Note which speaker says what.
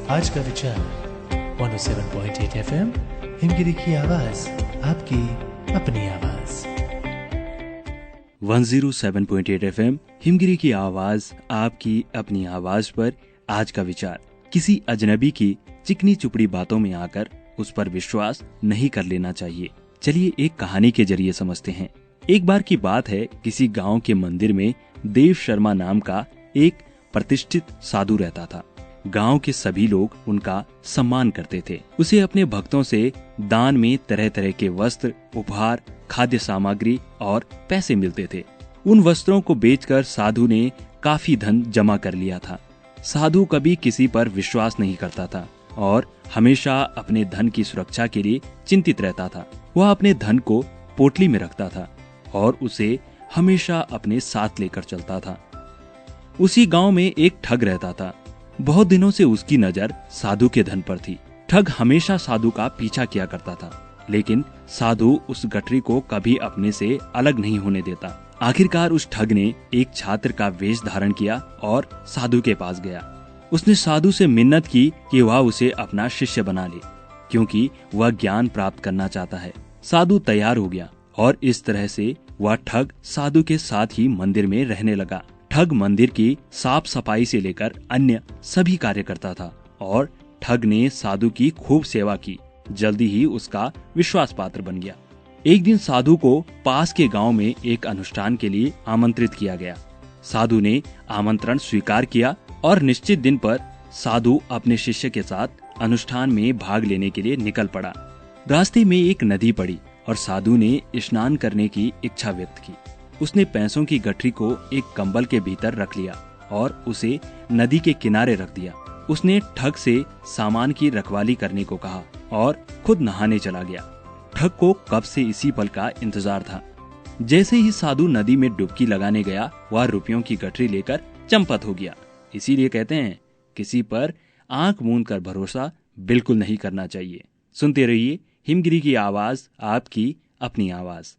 Speaker 1: आज का विचार 107.8 FM हिमगिरी की आवाज, आपकी अपनी आवाज।
Speaker 2: 107.8 FM हिमगिरी की आवाज, आपकी अपनी आवाज पर आज का विचार, किसी अजनबी की चिकनी चुपड़ी बातों में आकर उस पर विश्वास नहीं कर लेना चाहिए। चलिए एक कहानी के जरिए समझते हैं। एक बार की बात है, किसी गांव के मंदिर में देव शर्मा नाम का एक प्रतिष्ठित साधु रहता था। गांव के सभी लोग उनका सम्मान करते थे। उसे अपने भक्तों से दान में तरह तरह के वस्त्र, उपहार, खाद्य सामग्री और पैसे मिलते थे। उन वस्त्रों को बेचकर साधु ने काफी धन जमा कर लिया था। साधु कभी किसी पर विश्वास नहीं करता था और हमेशा अपने धन की सुरक्षा के लिए चिंतित रहता था। वह अपने धन को पोटली में रखता था और उसे हमेशा अपने साथ लेकर चलता था। उसी गांव में एक ठग रहता था। बहुत दिनों से उसकी नजर साधु के धन पर थी। ठग हमेशा साधु का पीछा किया करता था, लेकिन साधु उस गठरी को कभी अपने से अलग नहीं होने देता। आखिरकार उस ठग ने एक छात्र का वेश धारण किया और साधु के पास गया। उसने साधु से मिन्नत की कि वह उसे अपना शिष्य बना ले, क्योंकि वह ज्ञान प्राप्त करना चाहता है। साधु तैयार हो गया और इस तरह से वह ठग साधु के साथ ही मंदिर में रहने लगा। ठग मंदिर की साफ सफाई से लेकर अन्य सभी कार्य करता था और ठग ने साधु की खूब सेवा की। जल्दी ही उसका विश्वास पात्र बन गया। एक दिन साधु को पास के गांव में एक अनुष्ठान के लिए आमंत्रित किया गया। साधु ने आमंत्रण स्वीकार किया और निश्चित दिन पर साधु अपने शिष्य के साथ अनुष्ठान में भाग लेने के लिए निकल पड़ा। रास्ते में एक नदी पड़ी और साधु ने स्नान करने की इच्छा व्यक्त की। उसने पैसों की गठरी को एक कंबल के भीतर रख लिया और उसे नदी के किनारे रख दिया। उसने ठग से सामान की रखवाली करने को कहा और खुद नहाने चला गया। ठग को कब से इसी पल का इंतजार था। जैसे ही साधु नदी में डुबकी लगाने गया, वह रुपयों की गठरी लेकर चंपत हो गया। इसीलिए कहते हैं, किसी पर आंख मूंद कर भरोसा बिल्कुल नहीं करना चाहिए। सुनते रहिए हिमगिरी की आवाज, आपकी अपनी आवाज।